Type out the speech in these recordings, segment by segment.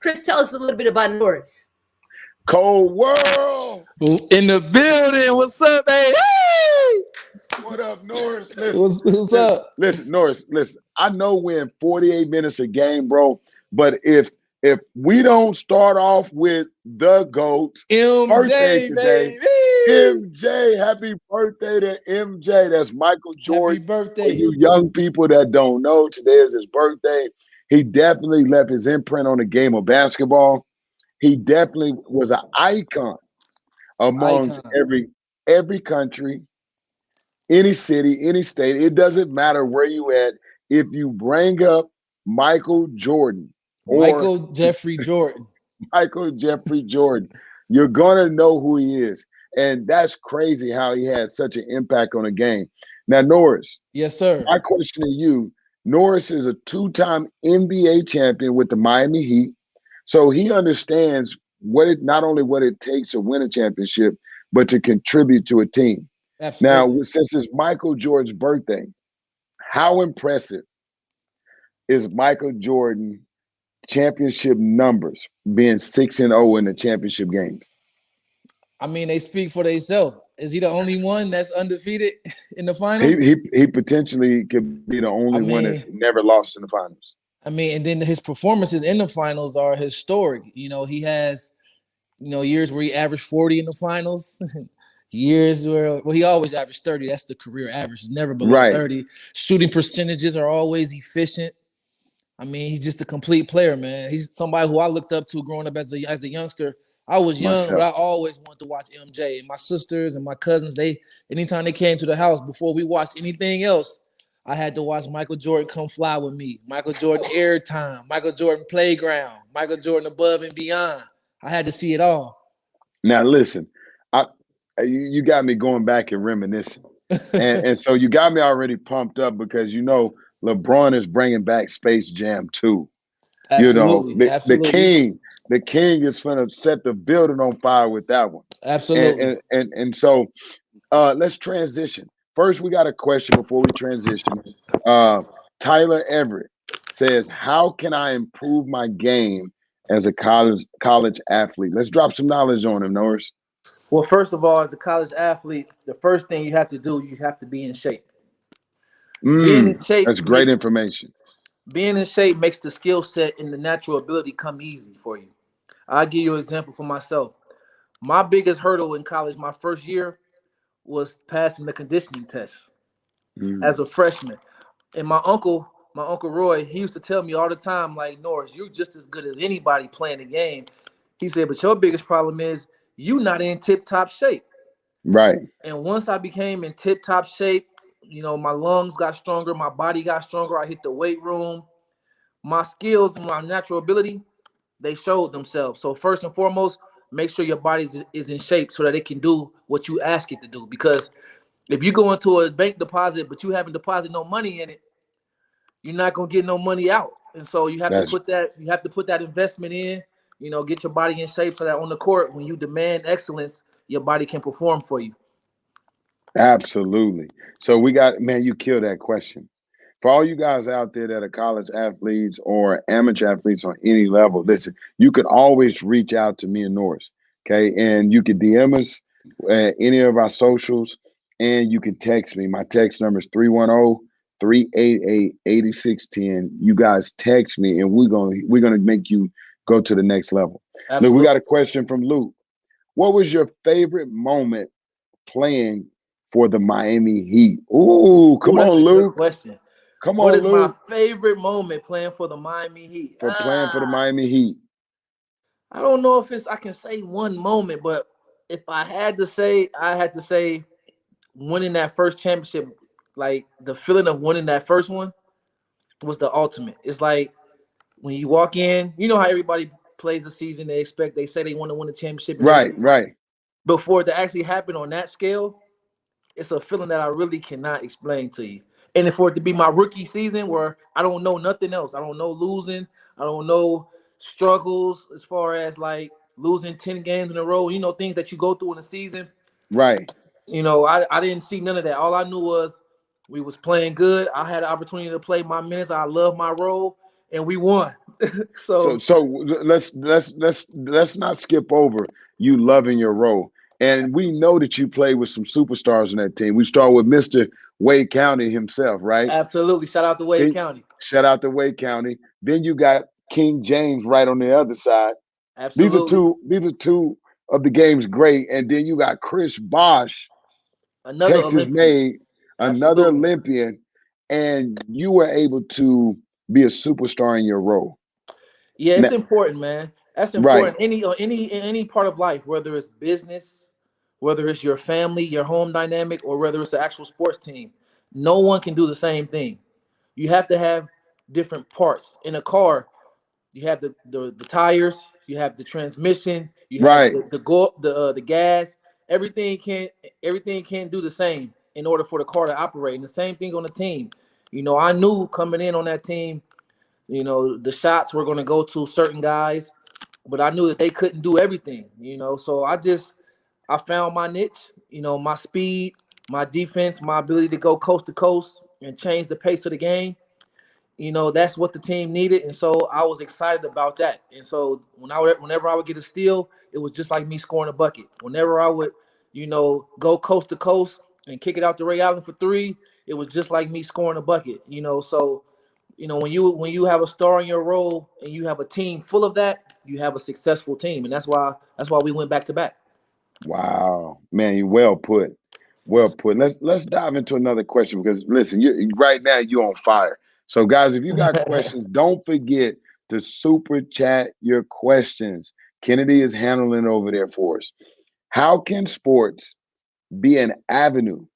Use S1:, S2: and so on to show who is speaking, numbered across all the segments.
S1: Chris, tell us a little bit about Norris.
S2: Cold world.
S3: In the building. What's up, baby?
S2: What up, Norris? Listen,
S3: What's up?
S2: listen, Norris. Listen, I know we're in 48 minutes a game, bro. But if we don't start off with the GOAT birthday
S3: MJ,
S2: today,
S3: baby.
S2: MJ, happy birthday to MJ. That's Michael
S3: Happy
S2: Jordan. For
S3: birthday.
S2: you young people that don't know, today is his birthday. He definitely left his imprint on the game of basketball. He definitely was an icon amongst every country, any city, any state. It doesn't matter where you at. If you bring up Michael Jordan or
S3: Michael Jeffrey Jordan.
S2: Michael Jeffrey Jordan, you're gonna know who he is. And that's crazy how he had such an impact on the game. Now, Norris.
S3: Yes, sir.
S2: My question to you, Norris is a two-time NBA champion with the Miami Heat. So he understands not only what it takes to win a championship, but to contribute to a team.
S3: Absolutely.
S2: Now, since it's Michael Jordan's birthday, how impressive is Michael Jordan championship numbers being 6-0 in the championship games?
S3: I mean, they speak for themselves. Is he the only one that's undefeated in the finals?
S2: He potentially could be the only one that's never lost in the finals.
S3: I mean, and then his performances in the finals are historic. You know, he has, years where he averaged 40 in the finals. Years where he always averaged 30. That's the career average. Never below 30. Shooting percentages are always efficient. I mean, he's just a complete player, man. He's somebody who I looked up to growing up as a youngster. I was young, but I always wanted to watch MJ. And my sisters and my cousins, anytime they came to the house, before we watched anything else, I had to watch Michael Jordan Come Fly With Me, Michael Jordan Airtime, Michael Jordan Playground, Michael Jordan Above and Beyond. I had to see it all.
S2: Now, listen, you got me going back and reminiscing. and so you got me already pumped up because, LeBron is bringing back Space Jam 2.
S3: Absolutely.
S2: Absolutely. The king is going to set the building on fire with that one.
S3: Absolutely.
S2: And so let's transition. First, we got a question before we transition. Tyler Everett says, how can I improve my game as a college athlete? Let's drop some knowledge on him, Norris.
S4: Well, first of all, as a college athlete, the first thing you have to do, you have to be in shape.
S2: Being in shape. That's great information.
S4: Being in shape makes the skill set and the natural ability come easy for you. I'll give you an example for myself. My biggest hurdle in college, my first year, was passing the conditioning test as a freshman. And my uncle Roy, he used to tell me all the time, like, Norris, you're just as good as anybody playing the game. He said, but your biggest problem is you not in tip-top shape.
S2: Right.
S4: And once I became in tip-top shape, my lungs got stronger, my body got stronger. I hit the weight room. My skills, my natural ability, they showed themselves. So first and foremost, make sure your body is in shape so that it can do what you ask it to do. Because if you go into a bank deposit, but you haven't deposited no money in it, you're not gonna get no money out. And so you have to put that investment in, get your body in shape so that on the court, when you demand excellence, your body can perform for you.
S2: Absolutely. So you killed that question. For all you guys out there that are college athletes or amateur athletes on any level, listen, you can always reach out to me and Norris, okay? And you can DM us at any of our socials, and you can text me. My text number is 310-388-8610. You guys text me, and we're gonna make you go to the next level. Absolutely. Look, we got a question from Luke. What was your favorite moment playing for the Miami Heat? Ooh, come on, Luke.
S4: Good question.
S2: Come on,
S4: What is
S2: Luke.
S4: my favorite moment playing for the Miami Heat?
S2: Playing for the Miami Heat.
S4: I don't know if I can say one moment, but if I had to say, winning that first championship, like the feeling of winning that first one was the ultimate. It's like when you walk in, you know how everybody plays a season, they say they want to win a championship.
S2: Right.
S4: Before it to actually happen on that scale, it's a feeling that I really cannot explain to you. And for it to be my rookie season where I don't know nothing else. I don't know losing. I don't know struggles as far as like losing 10 games in a row, things that you go through in a season.
S2: Right.
S4: I didn't see none of that. All I knew was we was playing good. I had the opportunity to play my minutes. I love my role. and we won.
S2: So
S4: So
S2: so let's not skip over you loving your role. And we know that you play with some superstars on that team. We start with Mr. Wade County himself, right?
S4: absolutely, shout out to Wade
S2: Then
S4: County.
S2: shout out to Wade County. Then you got King James right on the other side. These are
S4: Absolutely,
S2: two of the game's great. And then you got Chris Bosh,
S4: another
S2: Texas
S4: Olympian.
S2: made, another
S4: Absolutely.
S2: Olympian, and you were able to be a superstar in your role.
S4: Yeah, it's
S2: Now,
S4: important, man. That's
S2: right,
S4: important. Any part of life, whether it's business, whether it's your family, your home dynamic, or whether it's an actual sports team, no one can do the same thing. You have to have different parts. In a car, you have the tires, you have the transmission, you have
S2: right.
S4: the gas. Everything can't do the same in order for the car to operate. And the same thing on the team. I knew coming in on that team, the shots were going to go to certain guys, but I knew that they couldn't do everything. So I found my niche. My speed, my defense, my ability to go coast to coast and change the pace of the game. That's what the team needed, and so I was excited about that. And so whenever I would get a steal, it was just like me scoring a bucket. Whenever I would, go coast to coast and kick it out to Ray Allen for three, it was just like me scoring a bucket. So when you have a star in your role and you have a team full of that, you have a successful team, and that's why we went back to back.
S2: Wow, man, you well put. Well
S4: Yes.
S2: put. Let's dive into another question because listen, you right now you're on fire. So guys, if you got questions, don't forget to super chat your questions. Kennedy is handling it over there for us. How can sports be an avenue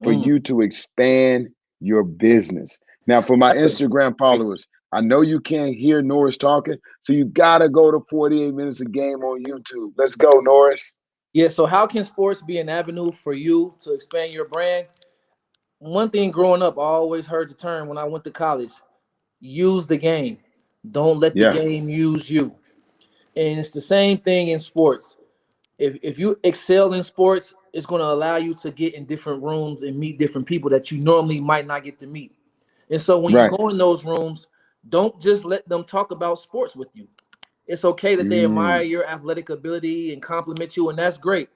S2: for
S4: Mm,
S2: you to expand your business? Now, for my
S4: that's a
S2: Instagram
S4: great.
S2: followers, I know you can't hear Norris talking, so you gotta go to 48 minutes a game on YouTube. Let's go, Norris.
S4: Yeah. So how can sports be an avenue for you to expand your brand? One thing growing up, I always heard the term when I went to college: use the game. Don't let the
S2: Yeah,
S4: game use you. And it's the same thing in sports. If you excel in sports, it's going to allow you to get in different rooms and meet different people that you normally might not get to meet. And so when you
S2: right.
S4: go in those rooms, don't just let them talk about sports with you. It's okay that they admire
S2: Mm,
S4: your athletic ability and compliment you, and that's great.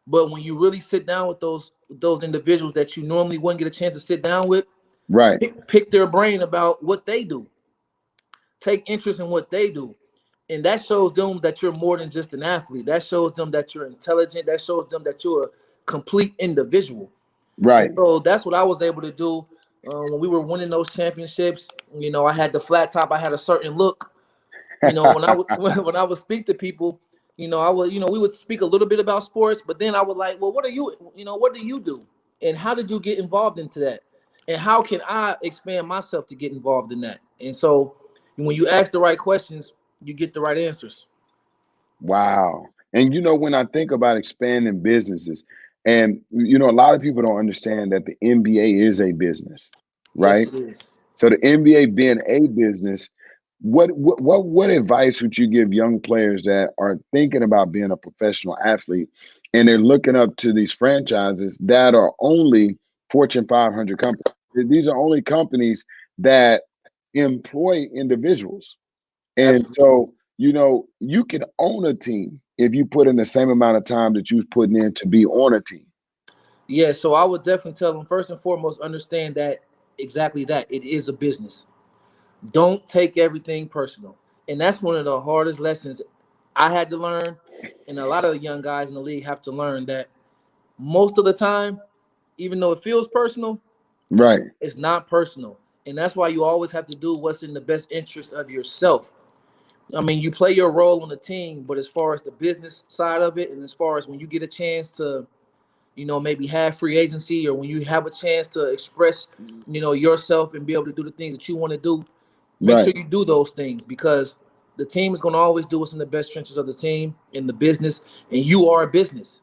S4: But when you really sit down with those individuals that you normally wouldn't get a chance to sit down with,
S2: right.
S4: pick their brain about what they do. Take interest in what they do. And that shows them that you're more than just an athlete. That shows them that you're intelligent. That shows them that you're a complete individual. And
S2: Right.
S4: so that's what I was able to do when we were winning those championships. I had the flat top. I had a certain look. When I would when I would speak to people, I would, we would speak a little bit about sports, but then I would like, well, what do you do, and how did you get involved into that, and how can I expand myself to get involved in that? And so, when you ask the right questions, you get the right answers.
S2: Wow. And when I think about expanding businesses, and a lot of people don't understand that the NBA is a business,
S4: Yes,
S2: right?
S4: it is.
S2: So the NBA being a business, what advice would you give young players that are thinking about being a professional athlete and they're looking up to these franchises that are only Fortune 500 companies? These are only companies that employ individuals. And
S4: Absolutely.
S2: so, you can own a team if you put in the same amount of time that you're putting in to be on a team.
S4: Yeah, so I would definitely tell them first and foremost, understand that exactly that it is a business. Don't take everything personal. And that's one of the hardest lessons I had to learn. And a lot of the young guys in the league have to learn that most of the time, even though it feels personal,
S2: Right.
S4: it's not personal. And that's why you always have to do what's in the best interest of yourself. I mean, you play your role on the team, but as far as the business side of it, and as far as when you get a chance to, maybe have free agency, or when you have a chance to express, yourself and be able to do the things that you want to do, make
S2: Right.
S4: sure you do those things, because the team is going to always do what's in the best interests of the team in the business, and you are a business.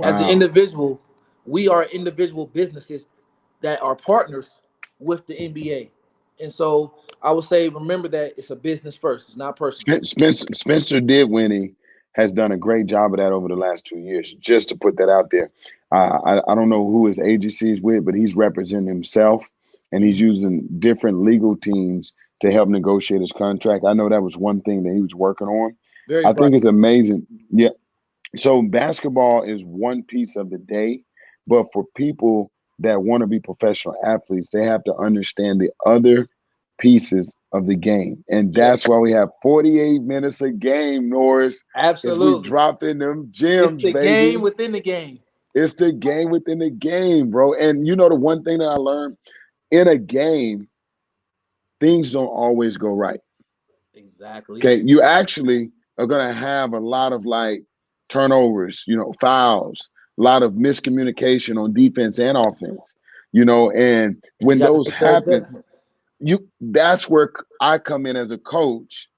S4: As an
S2: Wow.
S4: individual, we are individual businesses that are partners with the NBA. And so I would say, remember that it's a business first. It's not personal.
S2: Spencer Dinwiddie has done a great job of that over the last 2 years. Just to put that out there, I don't know who his agency is with, but he's representing himself, and he's
S4: Mhm.
S2: using different legal teams to help negotiate his contract. I know that was one thing that he was working on.
S4: Very
S2: I think
S4: bright.
S2: it's amazing. Yeah. So basketball is one piece of the day, but for people that want to be professional athletes, they have to understand the other pieces of the game. And that's why
S4: Yes,
S2: we have 48 minutes a game, Norris, because we
S4: absolutely.
S2: dropping them
S4: It's
S2: gems,
S4: the game
S2: baby.
S4: within the game.
S2: It's the game within the game, bro. And you know the one thing that I learned in a game, things don't always go right.
S4: Exactly.
S2: Okay, you actually are gonna have a lot of like turnovers, fouls, a lot of miscommunication on defense and offense, and
S4: And you
S2: when
S4: got to
S2: those
S4: make the
S2: happen,
S4: adjustments.
S2: that's where I come in as a coach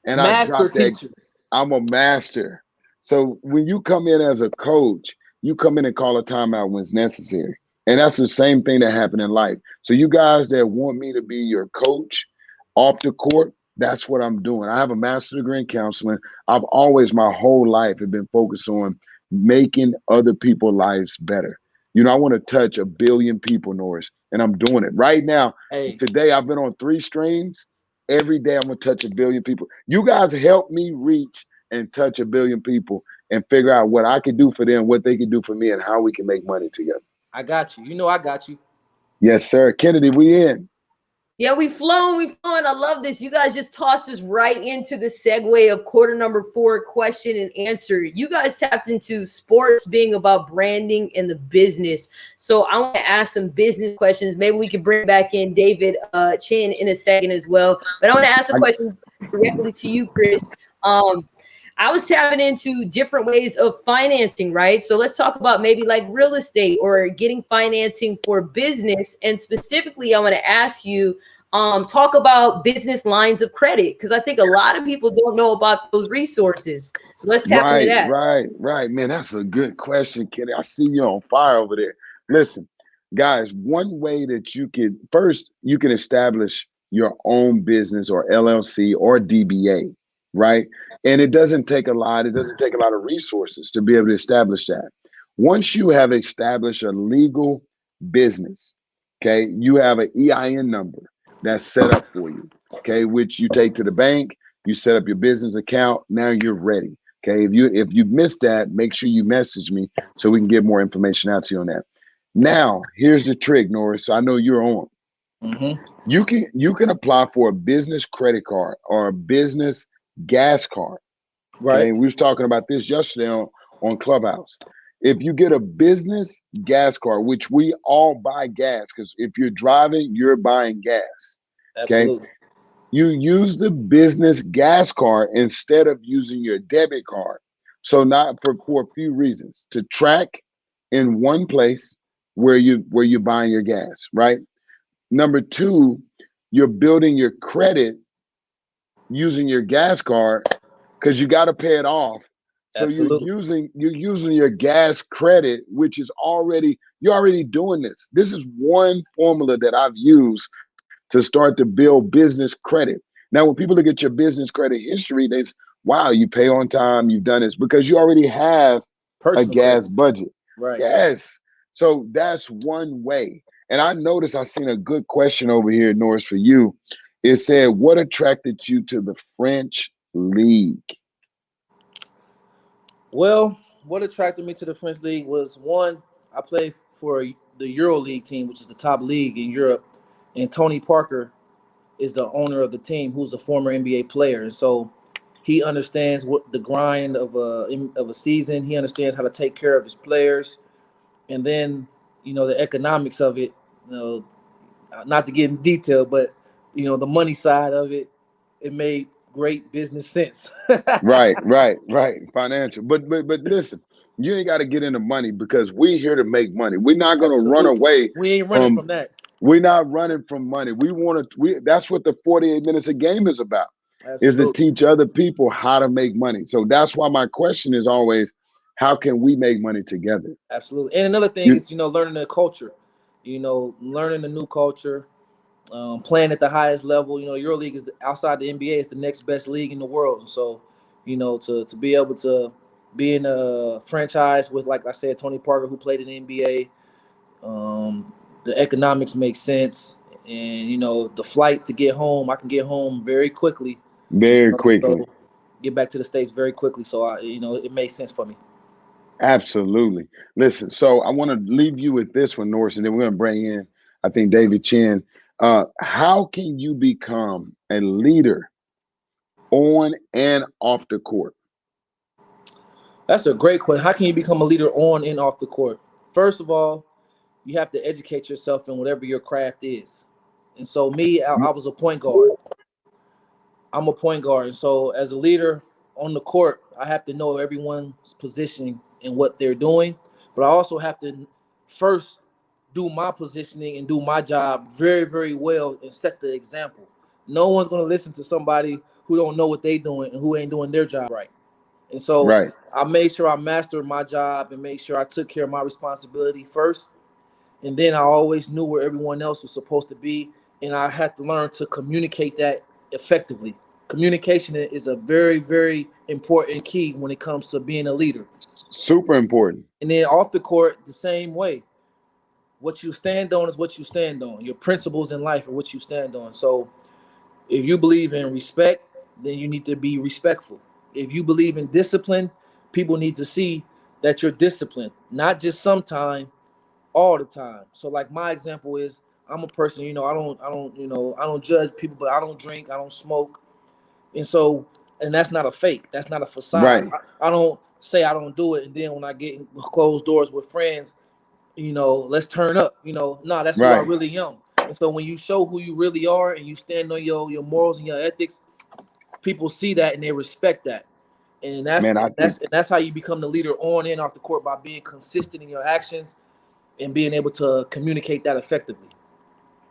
S2: and I
S4: Master
S2: drop that.
S4: teacher.
S2: I'm a master. So when you come in as a coach, you come in and call a timeout when it's necessary. And that's the same thing that happened in life. So you guys that want me to be your coach off the court, that's what I'm doing. I have a master's degree in counseling. I've always, my whole life, have been focused on making other people's lives better. I want to touch 1 billion people, Norris, and I'm doing it right now.
S4: Hey,
S2: Today, I've been on 3 streams. Every day, I'm going to touch 1 billion people. You guys help me reach and touch 1 billion people and figure out what I can do for them, what they can do for me, and how we can make money together.
S4: I got you. You know I got you.
S2: Yes, sir. Kennedy, we in.
S1: Yeah, we've flown. I love this. You guys just tossed us right into the segue of quarter number 4, question and answer. You guys tapped into sports being about branding and the business. So I want to ask some business questions. Maybe we could bring back in David Chin in a second as well. But I want to ask a question directly to you, Chris. I was tapping into different ways of financing, right? So let's talk about maybe like real estate or getting financing for business. And specifically, I want to ask you, talk about business lines of credit, because I think a lot of people don't know about those resources. So let's tap into that.
S2: Right. Man, that's a good question, Kenny. I see you on fire over there. Listen, guys, one way that you can establish your own business or LLC or DBA, right? And it doesn't take a lot. It doesn't take a lot of resources to be able to establish that. Once you have established a legal business, okay, you have an EIN number that's set up for you, okay, which you take to the bank. You set up your business account. Now you're ready. Okay. If you missed that, make sure you message me so we can get more information out to you on that. Now, here's the trick, Norris. So I know you're on.
S4: Mm-hmm.
S2: You can apply for a business credit card or a business gas card.
S4: Right.
S2: Okay. We was talking about this yesterday on Clubhouse. If you get a business gas card, which we all buy gas, because if you're driving, you're buying gas. Okay.
S4: Absolutely.
S2: You use the business gas card instead of using your debit card. So not for a few reasons. To track in one place where you're buying your gas, right? Number 2, you're building your credit using your gas card because you got to pay it off. So
S4: Absolutely.
S2: you're using your gas credit, which is you're already doing this. This is one formula that I've used to start to build business credit. Now, when people look at your business credit history, they say, wow, you pay on time, you've done this because you already have a
S4: Personal
S2: gas
S4: credit.
S2: budget.
S4: Right.
S2: Yes. So that's one way. And I noticed I seen a good question over here, Norris, for you. It said, what attracted you to the French League?
S4: Well, what attracted me to the French League was, one, I played for the Euro League team, which is the top league in Europe, and Tony Parker is the owner of the team, who's a former NBA player, and so he understands what the grind of a season. He understands how to take care of his players, and then the economics of it. Not to get in detail, but the money side of it, it made great business sense.
S2: Right. Financial. But listen, you ain't got to get into money because we're here to make money. We're not going to run
S4: Absolutely.
S2: away
S4: We ain't running from that.
S2: We're not running from money. That's what the 48 minutes a game is about. Is to
S4: Absolutely.
S2: teach other people how to make money. So that's why my question is always, how can we make money together?
S4: Absolutely. And another thing is, learning the culture, learning the new culture, playing at the highest level. EuroLeague is outside the NBA. It's the next best league in the world. And so, to be able to be in a franchise with, like I said, Tony Parker, who played in the NBA, the economics make sense. And, you know, the flight to get home, I can get home very quickly.
S2: Very
S4: You know,
S2: quickly.
S4: so get back to the States very quickly. So, you know, it makes sense for me.
S2: Absolutely. Listen, so I want to leave you with this one, Norris, and then we're going to bring in, I think, David Chin. How can you become a leader on and off the court?
S4: That's a great question. How can you become a leader on and off the court? First of all, you have to educate yourself in whatever your craft is. And so me, I was a point guard. I'm a point guard. And so as a leader on the court, I have to know everyone's positioning and what they're doing. But I also have to first do my positioning and do my job very, very well and set the example. No one's going to listen to somebody who don't know what they're doing and who ain't doing their job right. And so
S2: Right.
S4: I made sure I mastered my job and made sure I took care of my responsibility first. And then I always knew where everyone else was supposed to be. And I had to learn to communicate that effectively. Communication is a very, very important key when it comes to being a leader.
S2: Super important.
S4: And then off the court, the same way. What you stand on is what you stand on. Your principles in life are what you stand on. So if you believe in respect, then you need to be respectful. If you believe in discipline, people need to see that you're disciplined, not just sometime, all the time. So like my example is I'm a person, you know, I don't judge people, but I don't drink, I don't smoke. And so, and that's not a fake. That's not a facade.
S2: Right.
S4: I don't say I don't do it. And then when I get in closed doors with friends, you know, let's turn up, you know, no, that's who I
S2: Right.
S4: really am. And so when you show who you really are and you stand on your morals and your ethics, people see that and they respect that. And
S2: Man, I think,
S4: that's how you become the leader on and off the court, by being consistent in your actions and being able to communicate that effectively.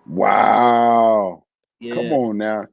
S2: wow. Come
S4: Yeah.
S2: on now.